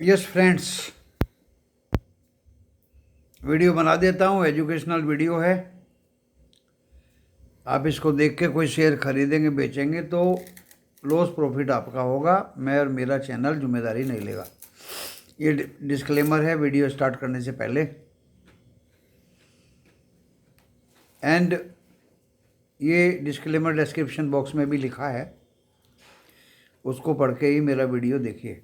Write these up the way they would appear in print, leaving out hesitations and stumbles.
Yes friends, video बना देता हूँ। एजुकेशनल वीडियो है। आप इसको देख के कोई शेयर खरीदेंगे बेचेंगे तो लॉस प्रॉफिट आपका होगा। मैं और मेरा चैनल जिम्मेदारी नहीं लेगा। ये डिस्क्लेमर है वीडियो स्टार्ट करने से पहले। एंड ये डिस्क्लेमर डिस्क्रिप्शन बॉक्स में भी लिखा है, उसको पढ़ के ही मेरा वीडियो देखिए।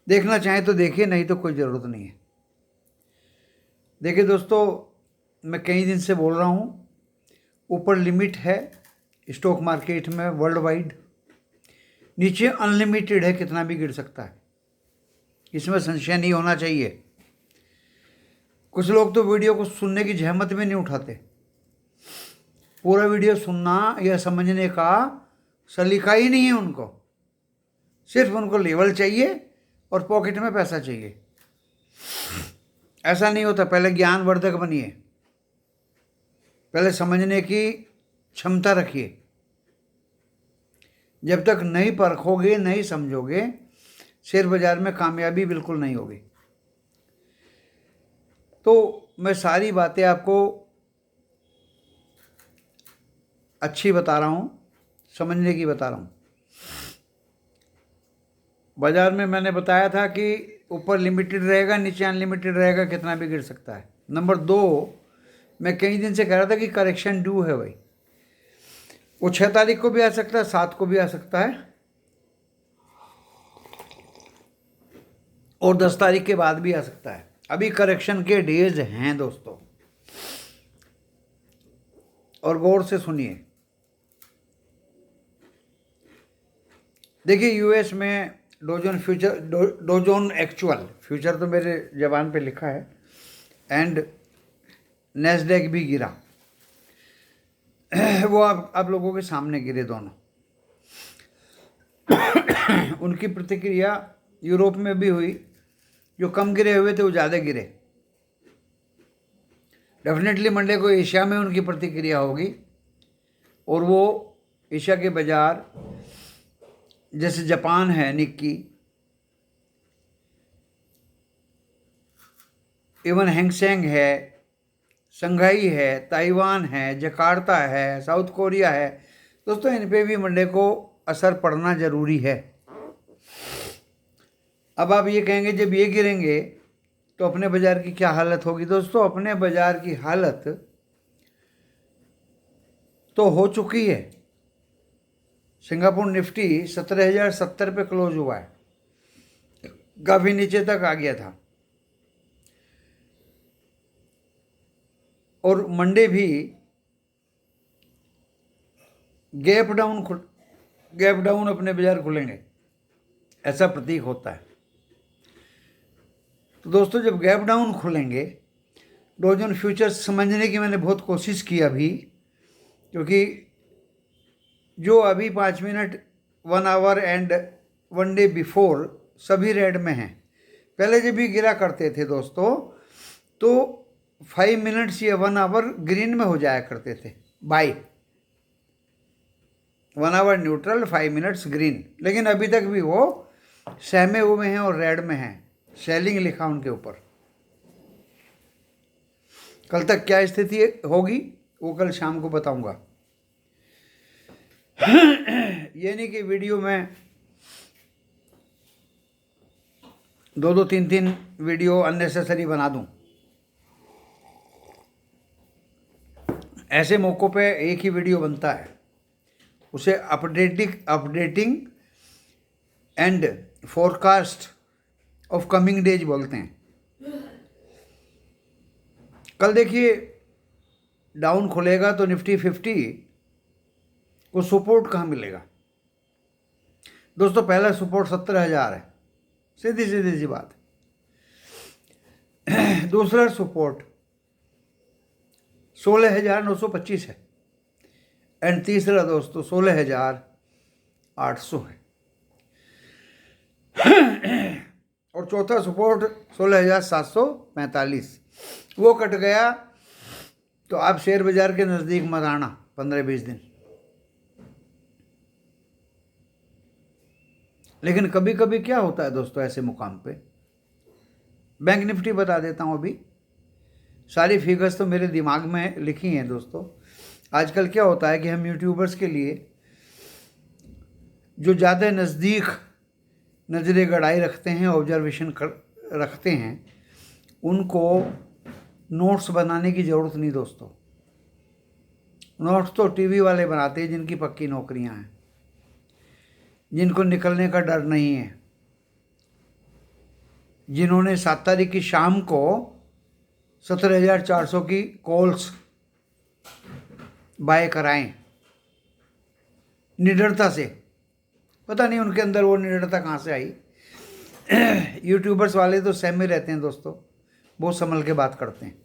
देखना चाहें तो देखिए, नहीं तो कोई ज़रूरत नहीं है। देखिए दोस्तों, मैं कई दिन से बोल रहा हूँ, ऊपर लिमिट है स्टॉक मार्केट में वर्ल्ड वाइड, नीचे अनलिमिटेड है, कितना भी गिर सकता है, इसमें संशय नहीं होना चाहिए। कुछ लोग तो वीडियो को सुनने की जहमत में नहीं उठाते। पूरा वीडियो सुनना या समझने का सलीका ही नहीं है उनको। सिर्फ उनको लेवल चाहिए और पॉकेट में पैसा चाहिए। ऐसा नहीं होता। पहले ज्ञानवर्धक बनिए, पहले समझने की क्षमता रखिए। जब तक नहीं परखोगे, नहीं समझोगे, शेयर बाजार में कामयाबी बिल्कुल नहीं होगी। तो मैं सारी बातें आपको अच्छी बता रहा हूँ, समझने की बता रहा हूँ। बाजार में मैंने बताया था कि ऊपर लिमिटेड रहेगा, नीचे अनलिमिटेड रहेगा, कितना भी गिर सकता है। नंबर 2, मैं कई दिन से कह रहा था कि करेक्शन ड्यू है भाई। वो 6 तारीख को भी आ सकता है, 7 को भी आ सकता है, और 10 तारीख के बाद भी आ सकता है। अभी करेक्शन के डेज हैं दोस्तों, और गौर से सुनिए। देखिए, यूएस में डोजोन फ्यूचर, डोजोन एक्चुअल फ्यूचर तो मेरे जबान पे लिखा है, एंड नेस्डैक भी गिरा। वो आप लोगों के सामने गिरे दोनों। उनकी प्रतिक्रिया यूरोप में भी हुई। जो कम गिरे हुए थे वो ज़्यादा गिरे। डेफिनेटली मंडे को एशिया में उनकी प्रतिक्रिया होगी, और वो एशिया के बाजार जैसे जापान है, निक्की, इवन हैंगसेंग है, शंघाई है, ताइवान है, जकार्ता है, साउथ कोरिया है, दोस्तों इन पे भी मंडे को असर पड़ना ज़रूरी है। अब आप ये कहेंगे जब ये गिरेंगे तो अपने बाज़ार की क्या हालत होगी। दोस्तों, अपने बाज़ार की हालत तो हो चुकी है। सिंगापुर निफ्टी 17,070 पे क्लोज हुआ है, काफ़ी नीचे तक आ गया था। और मंडे भी गैप डाउन अपने बाजार खुलेंगे, ऐसा प्रतीक होता है। तो दोस्तों, जब गैप डाउन खुलेंगे, डोजन फ्यूचर्स समझने की मैंने बहुत कोशिश की अभी, क्योंकि जो अभी 5 minute, 1 our and 1 day before सभी रेड में हैं। पहले जब भी गिरा करते थे दोस्तों, तो 5 मिनट्स या 1 आवर ग्रीन में हो जाया करते थे buy. 1 hour neutral, 5 minutes green. लेकिन अभी तक भी वो सहमे हुए हैं और रेड में हैं। सेलिंग लिखा उनके ऊपर। कल तक क्या स्थिति होगी वो कल शाम को बताऊंगा। ये नहीं कि वीडियो में 2-2, 3-3 वीडियो अननेसेसरी बना दूं। ऐसे मौक़ों पे एक ही वीडियो बनता है, उसे updating and forecast of coming days बोलते हैं। कल देखिए, डाउन खुलेगा तो निफ्टी 50 को सपोर्ट कहाँ मिलेगा। दोस्तों, पहला सपोर्ट 17,000 है, सीधी सी बात। दूसरा सपोर्ट 16,925 है, एंड तीसरा दोस्तों 16,800 है, और चौथा सपोर्ट 16,745। वो कट गया तो आप शेयर बाजार के नज़दीक मत आना 15-20 दिन। लेकिन कभी कभी क्या होता है दोस्तों ऐसे मुकाम पे, बैंक निफ्टी बता देता हूँ अभी, सारी फिगर्स तो मेरे दिमाग में लिखी हैं दोस्तों। आजकल क्या होता है कि हम यूट्यूबर्स के लिए जो ज़्यादा नज़दीक नज़र गड़ाई रखते हैं, ऑब्जर्वेशन रखते हैं, उनको नोट्स बनाने की ज़रूरत नहीं दोस्तों। नोट्स तो टीवी वाले बनाते हैं जिनकी पक्की नौकरियां हैं, जिनको निकलने का डर नहीं है, जिन्होंने 7 तारीख की शाम को 17,400 की कॉल्स बाय कराएं निडरता से। पता नहीं उनके अंदर वो निडरता कहाँ से आई। यूट्यूबर्स वाले तो सहमे रहते हैं दोस्तों, बहुत संभल के बात करते हैं,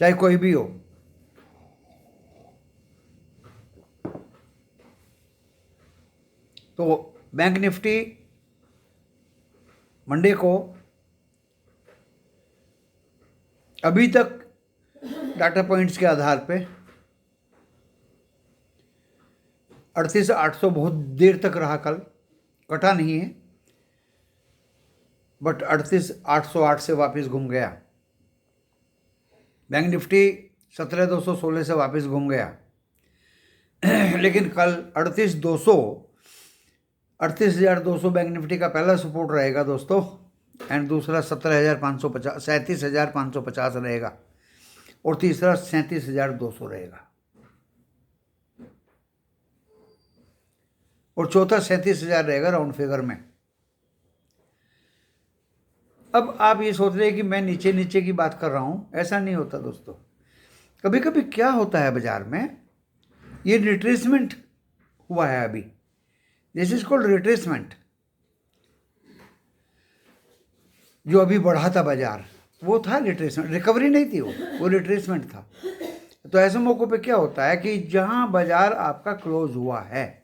चाहे कोई भी हो। तो बैंक निफ्टी मंडे को अभी तक डाटा पॉइंट्स के आधार पे 38,800 बहुत देर तक रहा, कल कटा नहीं है, बट 38,808 से वापस घूम गया। बैंक निफ्टी 17,216 से वापस घूम गया। लेकिन कल 38,200 बैंक निफ्टी का पहला सपोर्ट रहेगा दोस्तों, एंड दूसरा 17,550 37,550 रहेगा, और तीसरा 37,200 रहेगा, और चौथा 37,000 रहेगा राउंड फिगर में। अब आप ये सोच रहे हैं कि मैं नीचे नीचे की बात कर रहा हूँ, ऐसा नहीं होता दोस्तों। कभी कभी क्या होता है बाजार में, ये रिट्रेसमेंट हुआ है अभी, दिस इज कॉल्ड रिट्रेसमेंट। जो अभी बढ़ा था बाजार वो था रिट्रेसमेंट, रिकवरी नहीं थी, वो रिट्रेसमेंट था। तो ऐसे मौकों पे क्या होता है कि जहां बाजार आपका क्लोज हुआ है,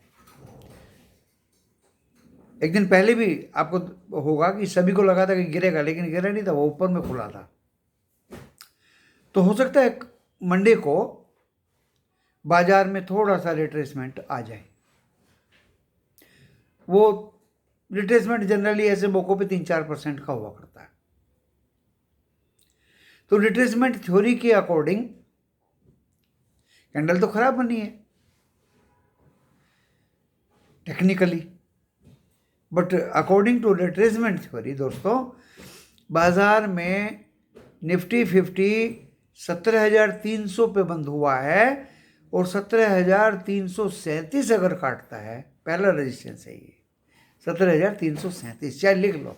एक दिन पहले भी आपको होगा कि सभी को लगा था कि गिरेगा, लेकिन गिरा नहीं था, वो ऊपर में खुला था। तो हो सकता है मंडे को बाजार में थोड़ा सा रिट्रेसमेंट आ जाए। वो रिट्रेसमेंट जनरली ऐसे मौकों पे 3-4% का हुआ करता है। तो रिट्रेसमेंट थ्योरी के अकॉर्डिंग कैंडल तो खराब बनी है technically, but according to retracement theory दोस्तों, बाजार में निफ्टी 50 17,300 पे बंद हुआ है, और 17,337 अगर काटता है, पहला रेजिस्टेंस है ये 17,337, चाहे लिख लो।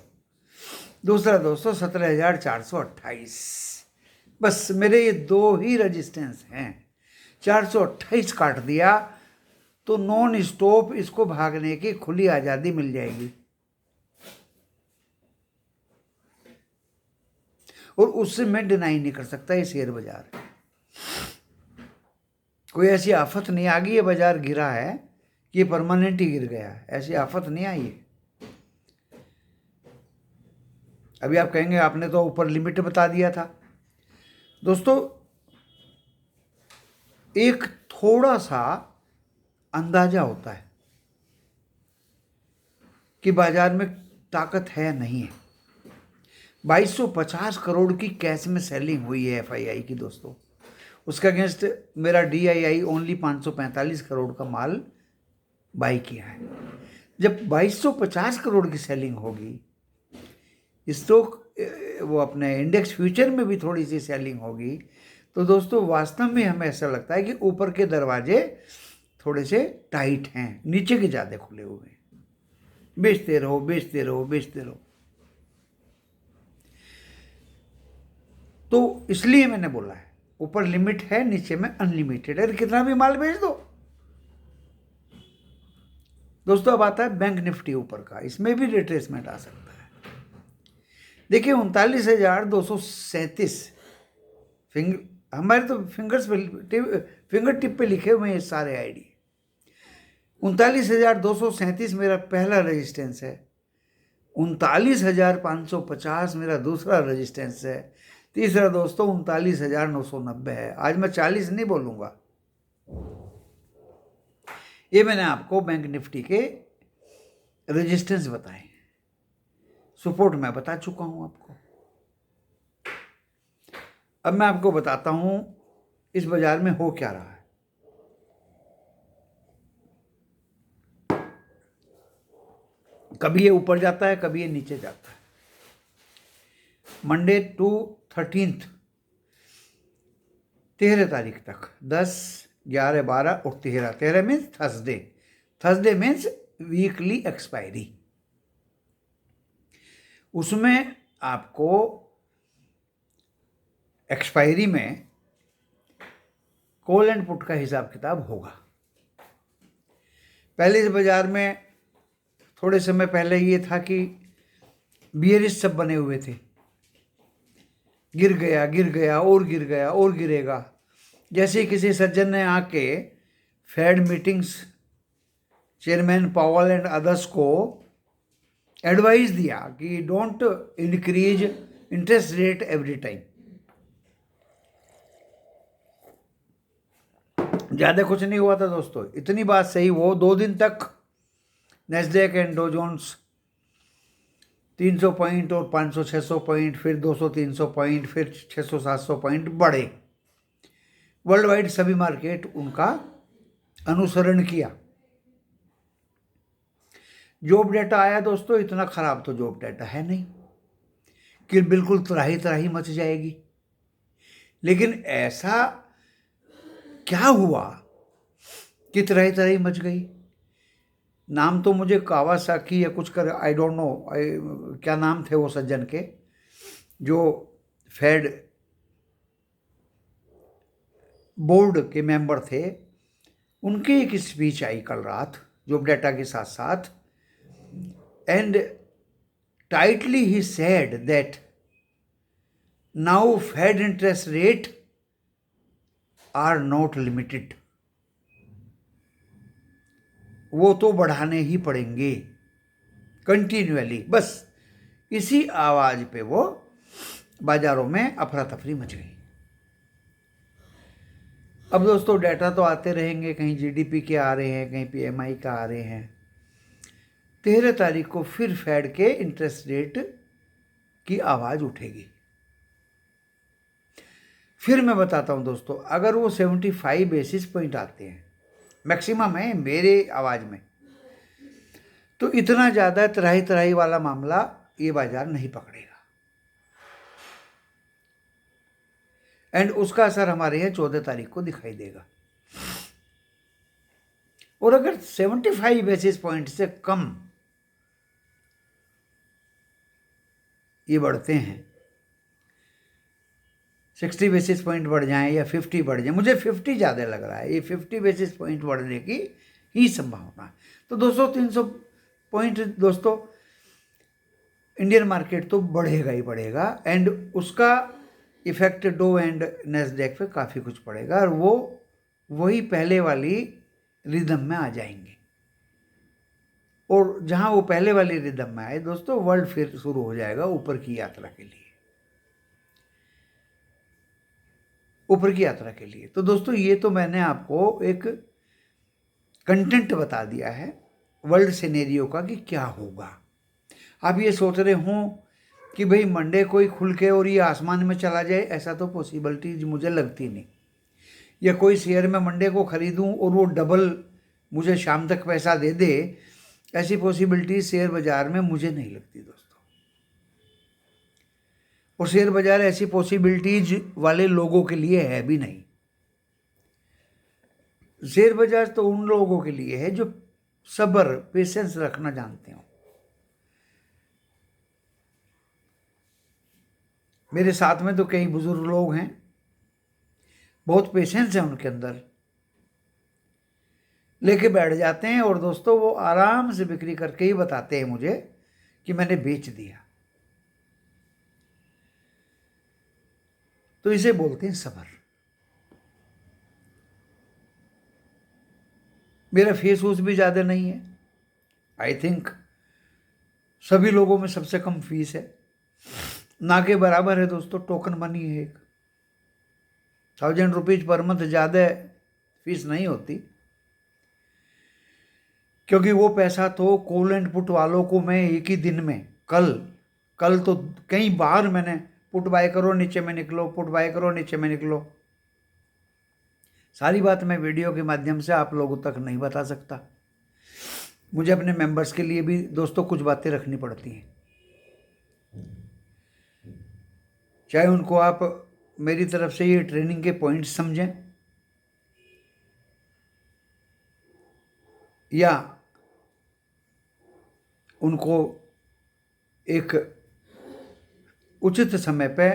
दूसरा दोस्तों 17,428, बस मेरे ये दो ही रेजिस्टेंस हैं। 428 काट दिया तो नॉन स्टॉप इसको भागने की खुली आज़ादी मिल जाएगी, और उससे मैं डिनाई नहीं कर सकता ये शेयर बाजार है। कोई ऐसी आफत नहीं आ गई है, बाजार गिरा है कि ये परमानेंट ही गिर गया है, ऐसी आफत नहीं आई है। अभी आप कहेंगे आपने तो ऊपर लिमिट बता दिया था दोस्तों। एक थोड़ा सा अंदाजा होता है कि बाजार में ताकत है नहीं है। 2250 करोड़ की कैश में सेलिंग हुई है FII की दोस्तों, उसका अगेंस्ट मेरा DII ओनली 545 करोड़ का माल बाई किया है। जब 2250 करोड़ की सेलिंग होगी, स्टॉक वो अपने इंडेक्स फ्यूचर में भी थोड़ी सी सेलिंग होगी, तो दोस्तों वास्तव में हमें ऐसा लगता है कि ऊपर के दरवाजे थोड़े से टाइट हैं, नीचे के ज़्यादा खुले हुए हैं। बेचते रहो बेचते रहो बेचते रहो। तो इसलिए मैंने बोला है ऊपर लिमिट है, नीचे में अनलिमिटेड है, कितना भी माल बेच दो दोस्तों। अब आता है बैंक निफ्टी ऊपर का, इसमें भी रिट्रेसमेंट आ सकता है। देखिए 39,237 हमारे तो फिंगर टिप पे लिखे हुए हैं सारे आईडी। 39,237 मेरा पहला रेजिस्टेंस है, 39,550 मेरा दूसरा रेजिस्टेंस है, तीसरा दोस्तों 39,990 है। आज मैं 40 नहीं बोलूँगा। ये मैंने आपको बैंक निफ्टी के रेजिस्टेंस बताएं, सपोर्ट मैं बता चुका हूं आपको। अब मैं आपको बताता हूं इस बाजार में हो क्या रहा है। कभी ये ऊपर जाता है, कभी ये नीचे जाता है। मंडे टू 13th, 13 तारीख तक, 10, 11, 12 और 13, 13 means Thursday, Thursday means weekly expiry. उसमें आपको एक्सपायरी में कॉल एंड पुट का हिसाब किताब होगा। पहले इस बाजार में थोड़े समय पहले ये था कि बियरिस्ट सब बने हुए थे, गिर गया और गिर गया और गिरेगा। जैसे किसी सज्जन ने आके फेड मीटिंग्स चेयरमैन पावल एंड अदर्स को एडवाइस दिया कि don't increase interest rate every time. ज़्यादा कुछ नहीं हुआ था दोस्तों, इतनी बात सही, वो 2 दिन तक Nasdaq and Dow Jones 300 point और 500-600 पॉइंट, फिर 200-300 पॉइंट, फिर 600-700 पॉइंट बढ़े। वर्ल्ड वाइड सभी मार्केट उनका अनुसरण किया। जॉब डेटा आया दोस्तों, इतना खराब तो जॉब डेटा है नहीं कि बिल्कुल त्राही त्राही मच जाएगी। लेकिन ऐसा क्या हुआ कि त्राही त्राही मच गई? नाम तो मुझे कावासाकी या कुछ कर, आई डोंट नो क्या नाम थे वो सज्जन के, जो फेड बोर्ड के मेंबर थे। उनकी एक स्पीच आई कल रात जॉब डेटा के साथ साथ, and tightly he said that now Fed interest rate are not limited. वो तो बढ़ाने ही पड़ेंगे कंटिन्यूअली। बस इसी आवाज पे वो बाजारों में अफरा तफरी मच गई। अब दोस्तों डेटा तो आते रहेंगे, कहीं जीडीपी के आ रहे हैं, कहीं पीएमआई का आ रहे हैं। 13 तारीख को फिर फेड के इंटरेस्ट रेट की आवाज उठेगी। फिर मैं बताता हूं दोस्तों, अगर वो 75 बेसिस पॉइंट आते हैं, मैक्सिमम है मेरे आवाज में, तो इतना ज़्यादा त्राही त्राही वाला मामला ये बाजार नहीं पकड़ेगा। एंड उसका असर हमारे यहाँ 14 तारीख को दिखाई देगा। और अगर 75 बेसिस पॉइंट से कम ये बढ़ते हैं, 60 बेसिस पॉइंट बढ़ जाएं या 50 बढ़ जाए, मुझे 50 ज़्यादा लग रहा है, ये 50 बेसिस पॉइंट बढ़ने की ही संभावना है। तो 200-300 पॉइंट दोस्तों इंडियन मार्केट तो बढ़ेगा ही बढ़ेगा, एंड उसका इफेक्ट डो एंड नेस्डेक पे काफ़ी कुछ पड़ेगा, और वो वही पहले वाली रिदम में आ जाएंगे। और जहाँ वो पहले वाली रिदम में आए दोस्तों, वर्ल्ड फिर शुरू हो जाएगा ऊपर की यात्रा के लिए, ऊपर की यात्रा के लिए। तो दोस्तों ये तो मैंने आपको एक कंटेंट बता दिया है वर्ल्ड सिनेरियो का कि क्या होगा। आप ये सोच रहे हों कि भाई मंडे कोई खुल के और ये आसमान में चला जाए, ऐसा तो पॉसिबिलिटी मुझे लगती नहीं। या कोई शेयर में मंडे को खरीदूं और वो डबल मुझे शाम तक पैसा दे दे, ऐसी पॉसिबिलिटी शेयर बाजार में मुझे नहीं लगती दोस्तों। और शेयर बाजार ऐसी पॉसिबिलिटीज वाले लोगों के लिए है भी नहीं। शेयर बाजार तो उन लोगों के लिए है जो सब्र, पेशेंस रखना जानते हो। मेरे साथ में तो कई बुजुर्ग लोग हैं, बहुत पेशेंस है उनके अंदर, लेके बैठ जाते हैं और दोस्तों वो आराम से बिक्री करके ही बताते हैं मुझे कि मैंने बेच दिया। तो इसे बोलते हैं सब्र। मेरा फेस ऊस भी ज़्यादा नहीं है, आई थिंक सभी लोगों में सबसे कम फीस है, ना के बराबर है दोस्तों। टोकन मनी है एक, 1000 रुपीज पर मंथ, ज़्यादा फीस नहीं होती। क्योंकि वो पैसा तो कॉल एंड पुट वालों को मैं एक ही दिन में, कल तो कई बार मैंने पुट बाय करो नीचे में निकलो, पुट बाय करो नीचे में निकलो। सारी बात मैं वीडियो के माध्यम से आप लोगों तक नहीं बता सकता। मुझे अपने मेंबर्स के लिए भी दोस्तों कुछ बातें रखनी पड़ती हैं, चाहे उनको आप मेरी तरफ से ये ट्रेनिंग के पॉइंट्स समझें या उनको एक उचित समय पे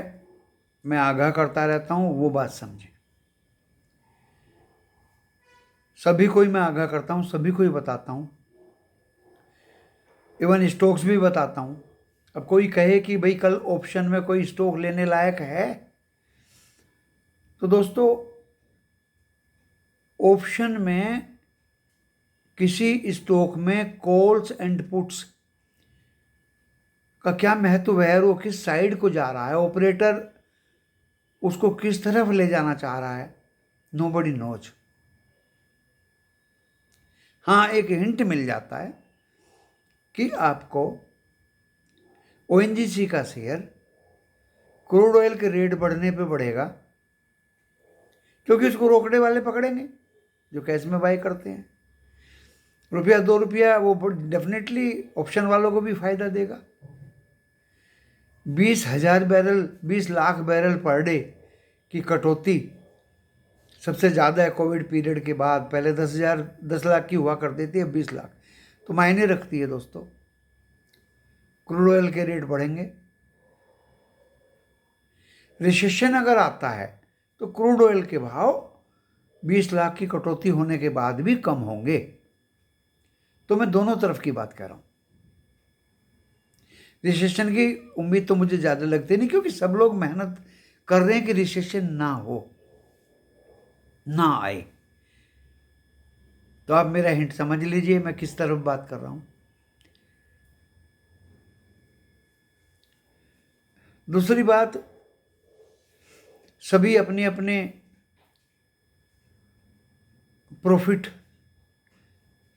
मैं आगाह करता रहता हूँ, वो बात समझें। सभी को ही मैं आगाह करता हूँ, सभी को ही बताता हूँ, इवन स्टॉक्स भी बताता हूँ। अब कोई कहे कि भाई कल ऑप्शन में कोई स्टॉक लेने लायक है, तो दोस्तों ऑप्शन में किसी स्टॉक में कॉल्स एंड पुट्स का क्या महत्व है, और वो किस साइड को जा रहा है, ऑपरेटर उसको किस तरफ ले जाना चाह रहा है, नोबडी नोज। हाँ, एक हिंट मिल जाता है कि आपको ओएनजीसी का शेयर क्रूड ऑयल के रेट बढ़ने पे बढ़ेगा, क्योंकि उसको रोकने वाले पकड़ेंगे जो कैश में बाय करते हैं। रुपया 2 रुपया वो डेफिनेटली ऑप्शन वालों को भी फायदा देगा। 20,000 barrel, 20 lakh barrel per day की कटौती सबसे ज़्यादा है कोविड पीरियड के बाद। पहले 10 लाख की हुआ करती थी, अब 20 लाख, तो मायने रखती है दोस्तों। क्रूड ऑयल के रेट बढ़ेंगे। रिसेशन अगर आता है तो क्रूड ऑयल के भाव 20 लाख की कटौती होने के बाद भी कम होंगे। तो मैं दोनों तरफ की बात कर रहा हूं। रिसेशन की उम्मीद तो मुझे ज़्यादा लगती नहीं, क्योंकि सब लोग मेहनत कर रहे हैं कि रिसेशन ना हो, ना आए। तो आप मेरा हिंट समझ लीजिए मैं किस तरफ बात कर रहा हूं। दूसरी बात, सभी अपने अपने प्रॉफिट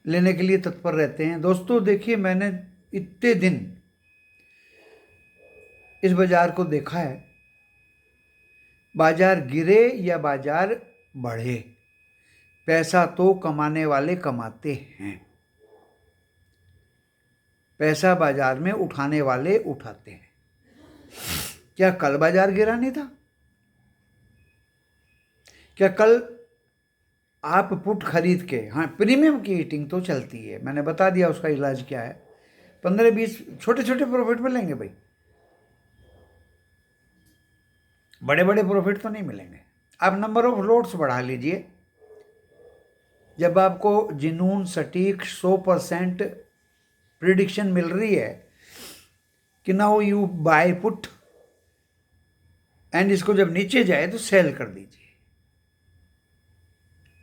लेने के लिए तत्पर रहते हैं। दोस्तों देखिए, मैंने इतने दिन इस बाजार को देखा है, बाजार गिरे या बाजार बढ़े, पैसा तो कमाने वाले कमाते हैं, पैसा बाजार में उठाने वाले उठाते हैं। क्या कल बाजार गिरा नहीं था? क्या कल आप पुट खरीद के, हाँ प्रीमियम की हीटिंग तो चलती है, मैंने बता दिया उसका इलाज क्या है, 15-20 छोटे छोटे प्रॉफिट मिलेंगे भाई, बड़े बड़े प्रॉफिट तो नहीं मिलेंगे। आप नंबर ऑफ लॉट्स बढ़ा लीजिए। जब आपको जिनून सटीक 100% प्रिडिक्शन मिल रही है कि now you buy put and इसको जब नीचे जाए तो सेल कर दीजिए।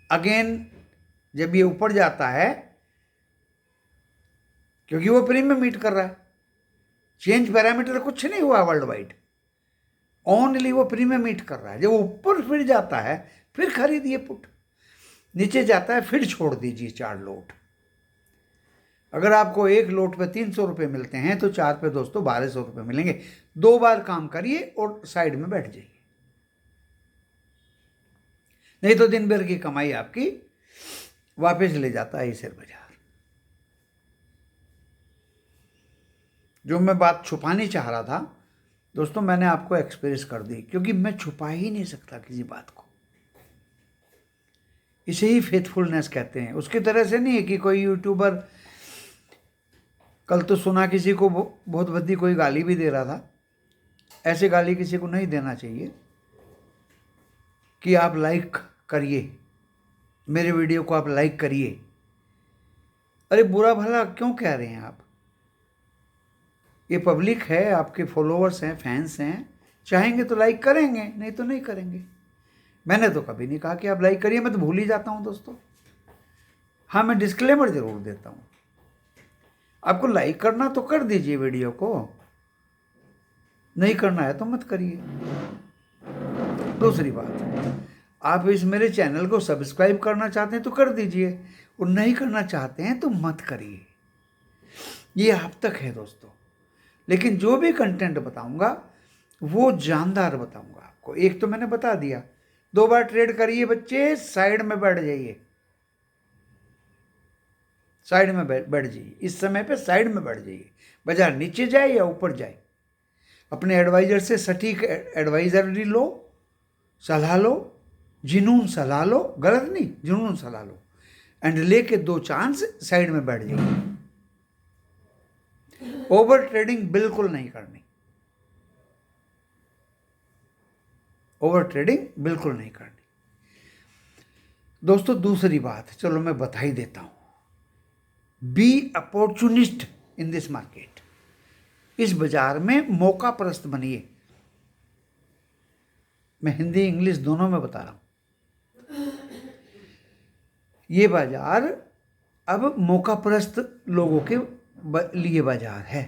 अगेन जब ये ऊपर जाता है, क्योंकि वो प्रीमियम मीट कर रहा है, चेंज पैरामीटर कुछ नहीं हुआ वर्ल्ड वाइड, ओनली वो प्रीमियम मीट कर रहा है। जब ऊपर फिर जाता है फिर खरीदिए पुट, नीचे जाता है फिर छोड़ दीजिए 4 लोट। अगर आपको एक लोट पे 300 रुपये मिलते हैं तो 4 पे दोस्तों 1200 रुपये मिलेंगे। 2 बार काम करिए और साइड में बैठ जाइए, नहीं तो दिन भर की कमाई आपकी वापस ले जाता है शेयर बाजार। जो मैं बात छुपानी चाह रहा था दोस्तों, मैंने आपको एक्सप्रेस कर दी, क्योंकि मैं छुपा ही नहीं सकता किसी बात को। इसे ही फेथफुलनेस कहते हैं। उसकी तरह से नहीं है कि कोई यूट्यूबर, कल तो सुना किसी को बहुत भद्दी कोई गाली भी दे रहा था। ऐसे गाली किसी को नहीं देना चाहिए कि आप लाइक करिए मेरे वीडियो को, आप लाइक करिए। अरे बुरा भला क्यों कह रहे हैं आप? ये पब्लिक है, आपके फॉलोअर्स हैं, फैंस हैं, चाहेंगे तो लाइक करेंगे, नहीं तो नहीं करेंगे। मैंने तो कभी नहीं कहा कि आप लाइक करिए, मैं तो भूल ही जाता हूं दोस्तों। हाँ, मैं डिस्क्लेमर जरूर देता हूं, आपको लाइक करना तो कर दीजिए वीडियो को, नहीं करना है तो मत करिए। दूसरी बात, आप इस मेरे चैनल को सब्सक्राइब करना चाहते हैं तो कर दीजिए, और नहीं करना चाहते हैं तो मत करिए। ये आप तक है दोस्तों। लेकिन जो भी कंटेंट बताऊंगा वो जानदार बताऊंगा आपको। एक तो मैंने बता दिया, 2 बार ट्रेड करिए बच्चे, साइड में बैठ जाइए, साइड में बैठ जाइए। इस समय पे साइड में बैठ जाइए, बाजार नीचे जाए या ऊपर जाए। अपने एडवाइजर से सटीक एडवाइजरी लो, सलाह लो, जुनून सलाह लो, गलत नहीं, जुनून सलाह लो, एंड लेके 2 चांस साइड में बैठ जाइए। ओवर ट्रेडिंग बिल्कुल नहीं करनी, ओवर ट्रेडिंग बिल्कुल नहीं करनी दोस्तों। दूसरी बात चलो मैं बता ही देता हूं, be opportunist in this market. इस बाजार में मौका परस्त बनिए। मैं हिंदी इंग्लिश दोनों में बता रहा हूं। ये बाजार अब मौका परस्त लोगों के लिए बाजार है।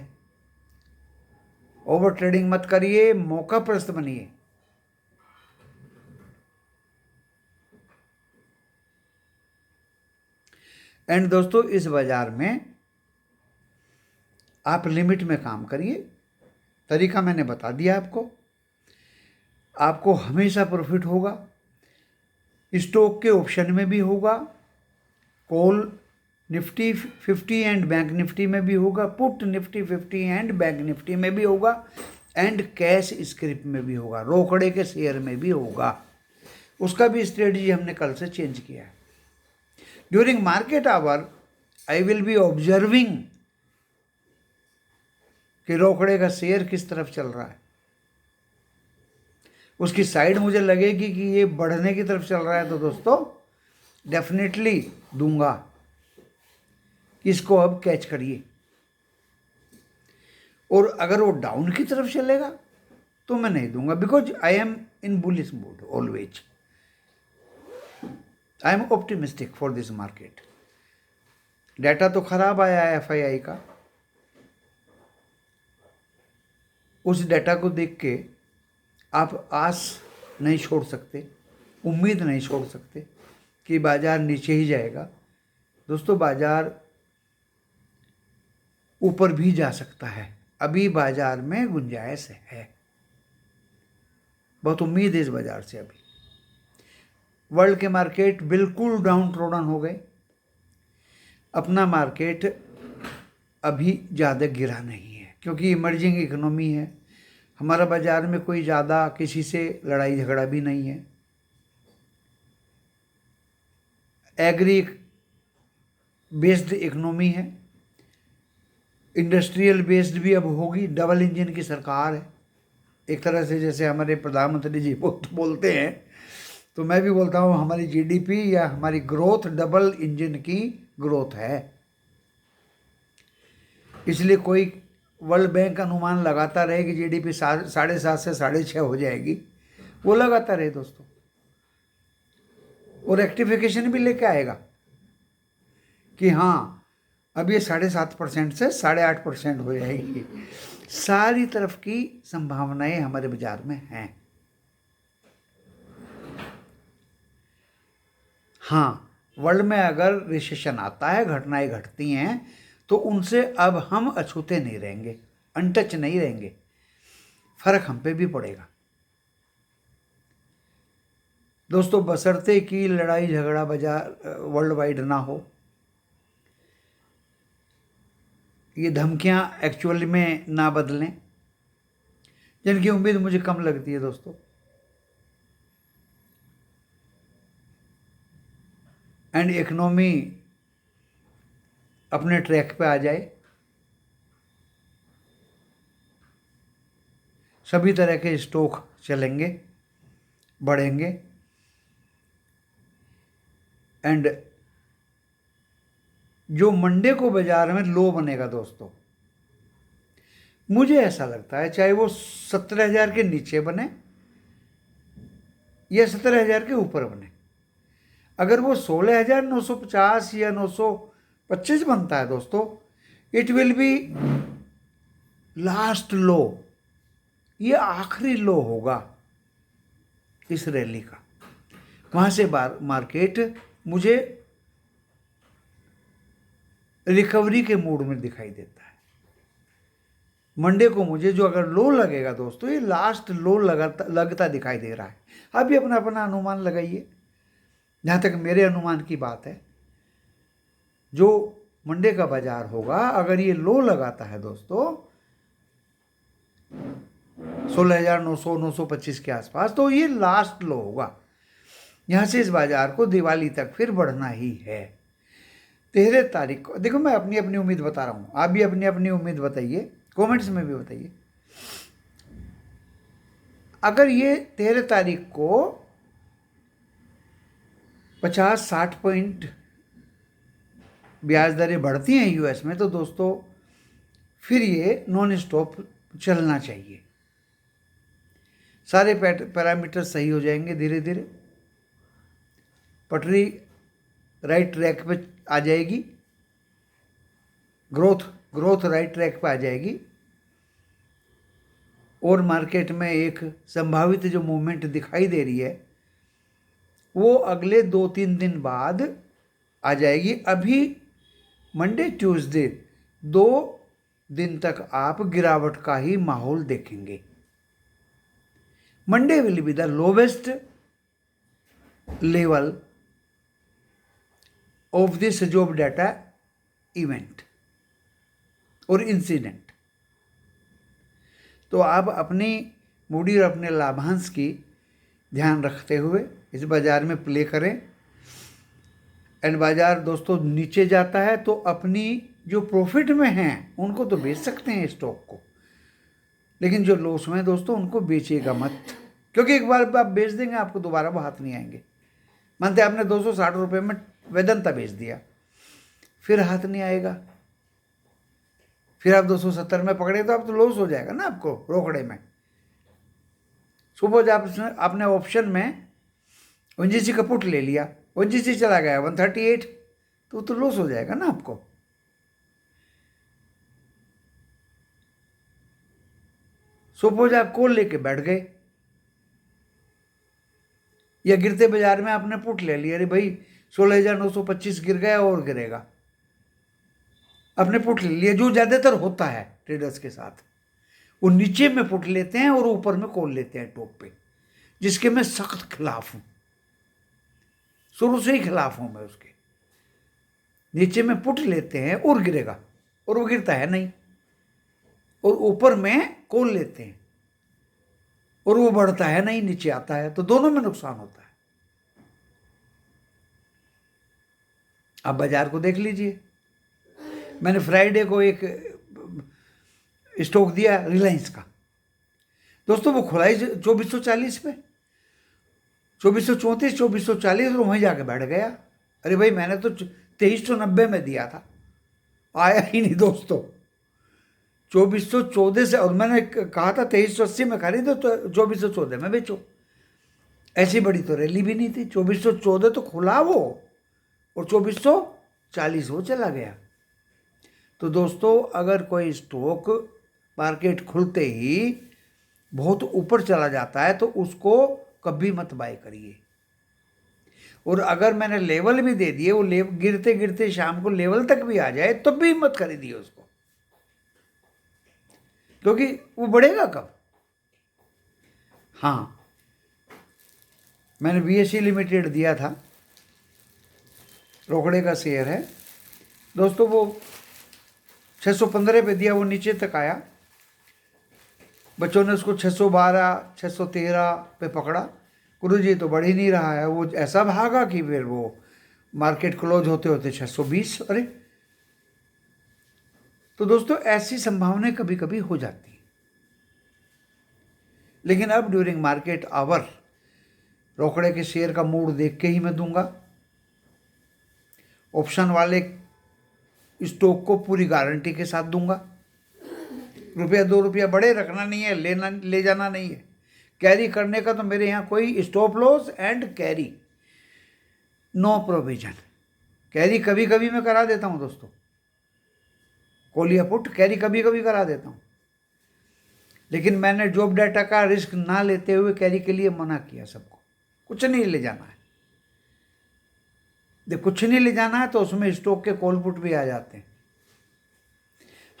ओवर ट्रेडिंग मत करिए, मौका परस्त बनिए। एंड दोस्तों इस बाजार में आप लिमिट में काम करिए। तरीका मैंने बता दिया आपको। आपको हमेशा प्रॉफिट होगा। स्टॉक के ऑप्शन में भी होगा, call Nifty 50 and bank Nifty में भी होगा, put Nifty 50 and bank Nifty में भी होगा, एंड कैश स्क्रिप्ट में भी होगा, रोकड़े के शेयर में भी होगा। उसका भी स्ट्रेटजी हमने कल से चेंज किया है। During market hour I will be observing कि रोकड़े का शेयर किस तरफ चल रहा है। उसकी साइड मुझे लगेगी कि ये बढ़ने की तरफ चल रहा है तो दोस्तों डेफिनेटली दूंगा, इसको अब कैच करिए। और अगर वो डाउन की तरफ चलेगा तो मैं नहीं दूंगा, because I am in bullish mode always. I am optimistic for this market. Data तो खराब आया है FII का, उस डाटा को देख के आप आस नहीं छोड़ सकते, उम्मीद नहीं छोड़ सकते कि बाजार नीचे ही जाएगा। दोस्तों बाजार ऊपर भी जा सकता है, अभी बाजार में गुंजाइश है, बहुत उम्मीद है इस बाजार से। अभी वर्ल्ड के मार्केट बिल्कुल डाउन ट्रोडन हो गए, अपना मार्केट अभी ज़्यादा गिरा नहीं है क्योंकि इमर्जिंग इकोनॉमी है। हमारा बाजार में कोई ज़्यादा किसी से लड़ाई झगड़ा भी नहीं है। एग्री बेस्ड इकोनॉमी है, इंडस्ट्रियल बेस्ड भी अब होगी। डबल इंजन की सरकार है एक तरह से, जैसे हमारे प्रधानमंत्री जी बोलते हैं, तो मैं भी बोलता हूँ हमारी GDP या हमारी ग्रोथ डबल इंजन की ग्रोथ है। इसलिए कोई वर्ल्ड बैंक अनुमान लगाता रहे कि GDP 7.5 से 6.5 हो जाएगी, वो लगाता रहे दोस्तों, और रेक्टिफिकेशन भी लेके आएगा कि हाँ अब ये 7.5% से 8.5% हो जाएगी। सारी तरफ की संभावनाएं हमारे बाजार में हैं। हाँ, वर्ल्ड में अगर रिसेशन आता है, घटनाएं घटती हैं, तो उनसे अब हम अछूते नहीं रहेंगे, अनटच नहीं रहेंगे, फर्क हम पे भी पड़ेगा दोस्तों, बशर्ते कि लड़ाई झगड़ा बाजार वर्ल्ड वाइड ना हो। ये धमकियां एक्चुअली में ना बदलें, जिनकी उम्मीद मुझे कम लगती है दोस्तों। एंड इकोनॉमी अपने ट्रैक पे आ जाए, सभी तरह के स्टॉक चलेंगे, बढ़ेंगे, एंड जो मंडे को बाजार में लो बनेगा दोस्तों, मुझे ऐसा लगता है चाहे वो 17,000 के नीचे बने या 17,000 के ऊपर बने, अगर वो 16,950 या 925 बनता है दोस्तों, इट विल बी लास्ट लो, ये आखिरी लो होगा इस रैली का। वहाँ से मार्केट मुझे रिकवरी के मूड में दिखाई देता है। मंडे को मुझे जो अगर लो लगेगा दोस्तों, ये लास्ट लो लगता दिखाई दे रहा है। आप भी अपना अपना अनुमान लगाइए। जहाँ तक मेरे अनुमान की बात है, जो मंडे का बाजार होगा, अगर ये लो लगाता है दोस्तों 16,900 925 के आसपास, तो ये लास्ट लो होगा। यहाँ से इस बाजार को दिवाली तक फिर बढ़ना ही है। 13 तारीख को देखो, मैं अपनी अपनी उम्मीद बता रहा हूँ, आप भी अपनी अपनी उम्मीद बताइए, कमेंट्स में भी बताइए। अगर ये 13 तारीख को 50-60 पॉइंट ब्याज दरें बढ़ती हैं यूएस में, तो दोस्तों फिर ये नॉन स्टॉप चलना चाहिए। सारे पैरामीटर सही हो जाएंगे, धीरे धीरे पटरी राइट ट्रैक पे आ जाएगी, ग्रोथ राइट ट्रैक पे आ जाएगी, और मार्केट में एक संभावित जो मूवमेंट दिखाई दे रही है वो अगले 2-3 दिन बाद आ जाएगी। अभी मंडे ट्यूसडे 2 दिन तक आप गिरावट का ही माहौल देखेंगे। Monday will be the lowest level of this job data event और इंसिडेंट। तो आप अपनी मूडी और अपने लाभांश की ध्यान रखते हुए इस बाजार में प्ले करें। एंड बाजार दोस्तों नीचे जाता है तो अपनी जो प्रॉफिट में हैं उनको तो बेच सकते हैं स्टॉक को, लेकिन जो लॉस में दोस्तों उनको बेचिएगा मत, क्योंकि एक बार आप बेच देंगे आपको दोबारा वो हाथ नहीं आएंगे। मानते आपने 260 रुपये में वेदांता बेच दिया, फिर हाथ नहीं आएगा, फिर आप 270 में पकड़े तो आप तो लॉस हो जाएगा ना आपको रोकड़े में। सपोज आपने ऑप्शन में ओएनजीसी का पुट ले लिया, ओएनजीसी चला गया 138, तो लॉस हो जाएगा ना आपको। सपोज आप कॉल लेके बैठ गए, या गिरते बाजार में आपने पुट ले लिया, अरे भाई 16,925 गिर गया और गिरेगा, आपने पुट ले लिया। जो ज़्यादातर होता है ट्रेडर्स के साथ, वो नीचे में पुट लेते हैं और ऊपर में कॉल लेते हैं टॉप पे, जिसके मैं सख्त खिलाफ हूं, शुरू से ही खिलाफ हूं मैं उसके। नीचे में पुट लेते हैं और गिरेगा, और वो गिरता है नहीं, और ऊपर में कॉल लेते हैं और वो बढ़ता है नहीं, नीचे आता है, तो दोनों में नुकसान होता है। आप बाजार को देख लीजिए। मैंने फ्राइडे को एक स्टॉक दिया रिलायंस का, दोस्तों वो खुला ही 2440 पे, 2434 2440, और वहीं जाके बैठ गया। अरे भाई मैंने तो 2390 में दिया था, आया ही नहीं दोस्तों। 2414 से, और मैंने कहा था 2380 में खरीदो तो 2414 में बेचो। ऐसी बड़ी तो रैली भी नहीं थी, 2414 तो खुला वो, और 2440 वो चला गया। तो दोस्तों अगर कोई स्टॉक मार्केट खुलते ही बहुत ऊपर चला जाता है तो उसको कभी मत बाय करिए। और अगर मैंने लेवल भी दे दिए, वो गिरते गिरते शाम को लेवल तक भी आ जाए तो भी मत खरीदिए उसको, क्योंकि वो बढ़ेगा कब। हाँ, मैंने बीएसई लिमिटेड दिया था, रोकड़े का शेयर है दोस्तों, वो 615 पे दिया, वो नीचे तक आया, बच्चों ने उसको 612 613 पे पकड़ा। गुरुजी तो बढ़ ही नहीं रहा है, वो ऐसा भागा कि फिर वो मार्केट क्लोज होते होते 620। अरे तो दोस्तों ऐसी संभावनाएं कभी कभी हो जाती हैं, लेकिन अब ड्यूरिंग मार्केट आवर रोकड़े के शेयर का मूड देख के ही मैं दूंगा। ऑप्शन वाले स्टॉक को पूरी गारंटी के साथ दूंगा। ₹2 बड़े रखना नहीं है, ले जाना नहीं है, कैरी करने का तो मेरे यहाँ कोई stop loss and carry no provision. Carry कभी कभी मैं करा देता हूँ दोस्तों, कॉल या पुट कैरी कभी कभी करा देता हूँ, लेकिन मैंने जॉब डाटा का रिस्क ना लेते हुए कैरी के लिए मना किया सबको, कुछ नहीं ले जाना है। कुछ नहीं ले जाना है तो उसमें स्टॉक के कॉल पुट भी आ जाते हैं।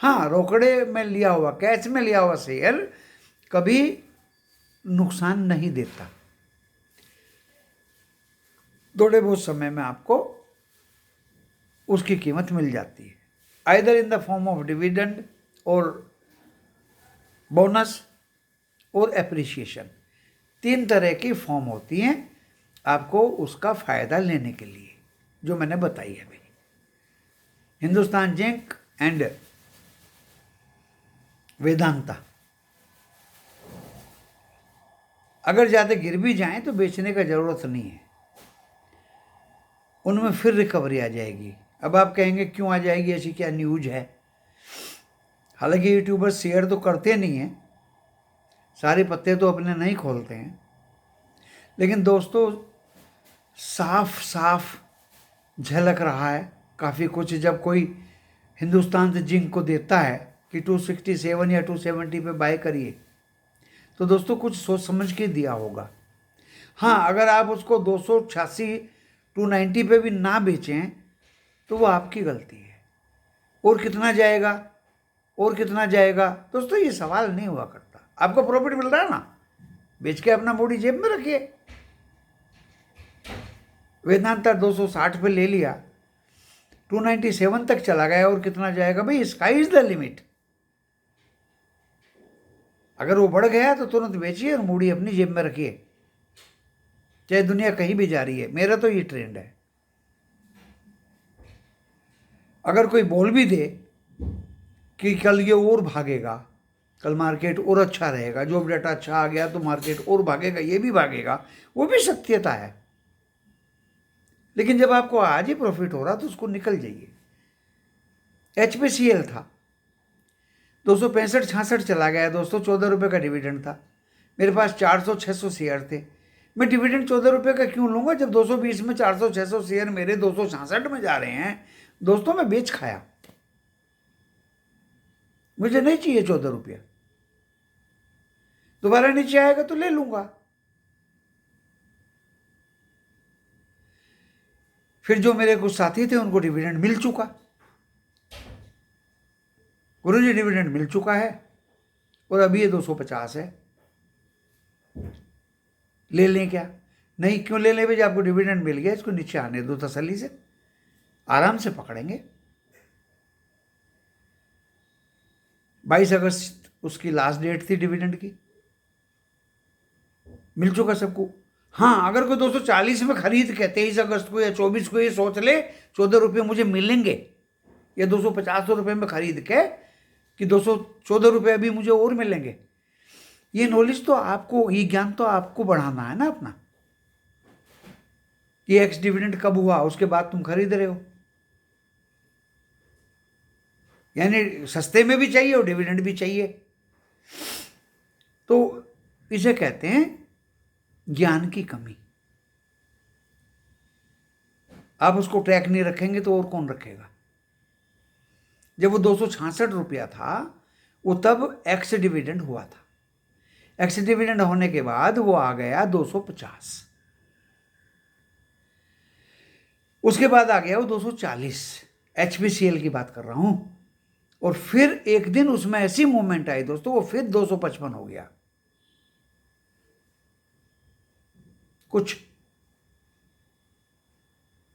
हाँ, रोकड़े में लिया हुआ, कैश में लिया हुआ शेयर कभी नुकसान नहीं देता, थोड़े बहुत समय में आपको उसकी कीमत मिल जाती है, either in the form of dividend और बोनस और एप्रिसिएशन। 3 तरह की फॉर्म होती हैं आपको उसका फ़ायदा लेने के लिए, जो मैंने बताई है अभी। हिंदुस्तान जिंक एंड वेदांता अगर ज़्यादा गिर भी जाएं तो बेचने का ज़रूरत नहीं है, उनमें फिर रिकवरी आ जाएगी। अब आप कहेंगे क्यों आ जाएगी, ऐसी क्या न्यूज है? हालांकि यूट्यूबर्स शेयर तो करते नहीं हैं, सारे पत्ते तो अपने नहीं खोलते हैं, लेकिन दोस्तों साफ साफ झलक रहा है काफ़ी कुछ। जब कोई हिंदुस्तान से जिंक को देता है कि 267 या 270 पे बाय करिए, तो दोस्तों कुछ सोच समझ के दिया होगा। हाँ, अगर आप उसको 286 290 पे भी ना बेचें तो वो आपकी गलती है। और कितना जाएगा, और कितना जाएगा दोस्तों, ये सवाल नहीं हुआ करता। आपको प्रॉफिट मिल रहा है ना, बेच के अपना मूडी जेब में रखिए। वेदांता 260 पे ले लिया, 297 तक चला गया, और कितना जाएगा भाई, स्काई इज द लिमिट। अगर वो बढ़ गया तो तुरंत बेचिए और मूडी अपनी जेब में रखिए, चाहे दुनिया कहीं भी जा रही है। मेरा तो ये ट्रेंड है। अगर कोई बोल भी दे कि कल ये और भागेगा, कल मार्केट और अच्छा रहेगा, जॉब डाटा अच्छा आ गया तो मार्केट और भागेगा, ये भी भागेगा, वो भी सत्यता है। लेकिन जब आपको आज ही प्रॉफिट हो रहा तो उसको निकल जाइए। HPCL था 265-66 चला गया दोस्तों, 14 रुपये का डिविडेंड था। मेरे पास 400-600 शेयर थे। मैं डिविडेंड 14 रुपये का क्यों लूँगा जब 220 में 400-600 शेयर मेरे 266 में जा रहे हैं? दोस्तों मैं बेच खाया, मुझे नहीं चाहिए 14 रुपया। दोबारा नीचे आएगा तो ले लूँगा। फिर जो मेरे कुछ साथी थे उनको डिविडेंड मिल चुका, गुरुजी डिविडेंड मिल चुका है, और अभी ये 250 है। ले लें क्या? नहीं, क्यों ले लें भाई? आपको डिविडेंड मिल गया, इसको नीचे आने दो तसल्ली से, आराम से पकड़ेंगे। 22 अगस्त उसकी लास्ट डेट थी डिविडेंड की, मिल चुका सबको। हाँ, अगर कोई 240 में खरीद के 23 अगस्त को या 24 को ये सोच ले 14 रुपये मुझे मिलेंगे, या 250 रुपये में खरीद के कि 214 रुपये अभी मुझे और मिलेंगे, ये नॉलेज तो आपको, ये ज्ञान तो आपको बढ़ाना है ना अपना, कि एक्स डिविडेंड कब हुआ उसके बाद तुम खरीद रहे हो। यानी सस्ते में भी चाहिए और डिविडेंड भी चाहिए। तो इसे कहते हैं ज्ञान की कमी। आप उसको ट्रैक नहीं रखेंगे तो और कौन रखेगा? जब वो 266 रुपया था वो तब एक्स डिविडेंड हुआ था। एक्स डिविडेंड होने के बाद वो आ गया 250, उसके बाद आ गया वो 240। HPCL की बात कर रहा हूं। और फिर एक दिन उसमें ऐसी मूवमेंट आई दोस्तों, वो फिर 255 हो गया। कुछ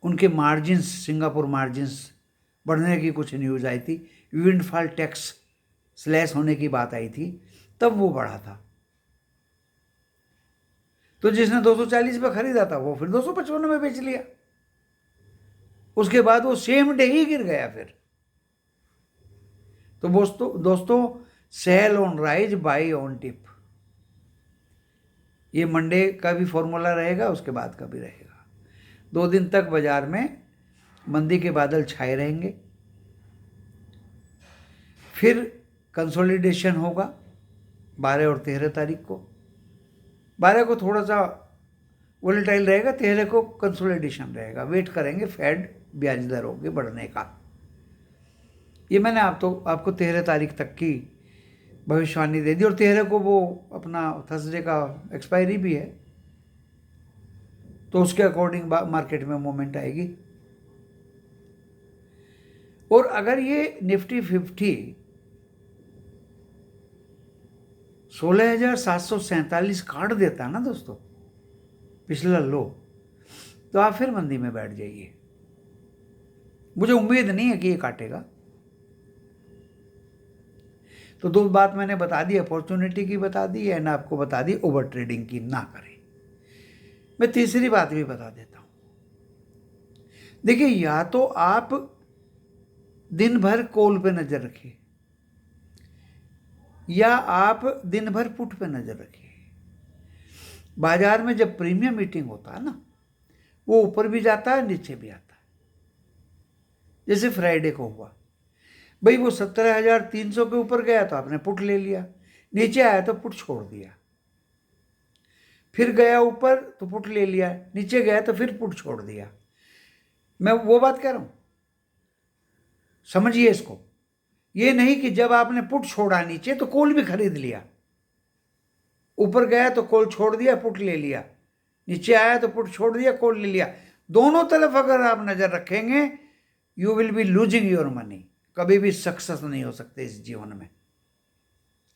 उनके मार्जिन्स, सिंगापुर मार्जिन्स बढ़ने की कुछ न्यूज़ आई थी, विंडफॉल टैक्स स्लैश होने की बात आई थी, तब वो बढ़ा था। तो जिसने 240 पे खरीदा था वो फिर 255 में बेच लिया। उसके बाद वो सेम डे ही गिर गया फिर। तो दोस्तों sell on rise, buy on dip, ये मंडे का भी फॉर्मूला रहेगा, उसके बाद का भी रहेगा। 2 दिन तक बाजार में मंदी के बादल छाए रहेंगे, फिर कंसोलिडेशन होगा 12 और 13 तारीख को। 12 को थोड़ा सा वोलेटाइल रहेगा, 13 को कंसोलिडेशन रहेगा। वेट करेंगे फेड ब्याज दरों के बढ़ने का। ये मैंने आपको 13 तारीख तक की भविष्यवाणी दे दी, और 13 को वो अपना थर्सडे का एक्सपायरी भी है, तो उसके अकॉर्डिंग मार्केट में मूवमेंट आएगी। और अगर ये निफ्टी 50 16,747 काट देता है ना दोस्तों, पिछला लो, तो आप फिर मंदी में बैठ जाइए। मुझे उम्मीद नहीं है कि ये काटेगा। तो दो बात मैंने बता दी, अपॉर्चुनिटी की बता दी, एंड आपको बता दी ओवर ट्रेडिंग की ना करें। मैं तीसरी बात भी बता देता हूं। देखिए, या तो आप दिन भर कॉल पे नजर रखिए, या आप दिन भर पुट पे नजर रखिए। बाजार में जब प्रीमियम मीटिंग होता है ना, वो ऊपर भी जाता है, नीचे भी आता है। जैसे फ्राइडे को हुआ भाई, वो 17,300 के ऊपर गया तो आपने पुट ले लिया, नीचे आया तो पुट छोड़ दिया। फिर गया ऊपर तो पुट ले लिया, नीचे गया तो फिर पुट छोड़ दिया। मैं वो बात कह रहा हूं, समझिए इसको। ये नहीं कि जब आपने पुट छोड़ा नीचे तो कॉल भी खरीद लिया, ऊपर गया तो कॉल छोड़ दिया, पुट ले लिया, नीचे आया तो पुट छोड़ दिया, कॉल ले लिया। दोनों तरफ अगर आप नजर रखेंगे, you will be losing your money. कभी भी सक्सेस नहीं हो सकते इस जीवन में।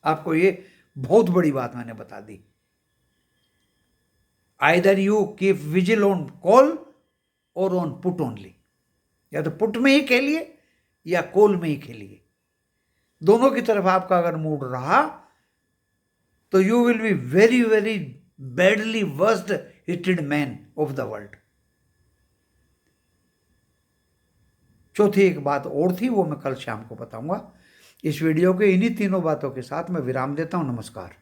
आपको ये बहुत बड़ी बात मैंने बता दी। Either you keep vigil on call और ऑन पुट ओनली, या तो पुट में ही खेलिए या कॉल में ही खेलिए। दोनों की तरफ आपका अगर मूड रहा तो you will be very very badly worst hitted man of the world. चौथी एक बात और थी, वो मैं कल शाम को बताऊंगा। इस वीडियो के इन्हीं तीनों बातों के साथ मैं विराम देता हूं। नमस्कार।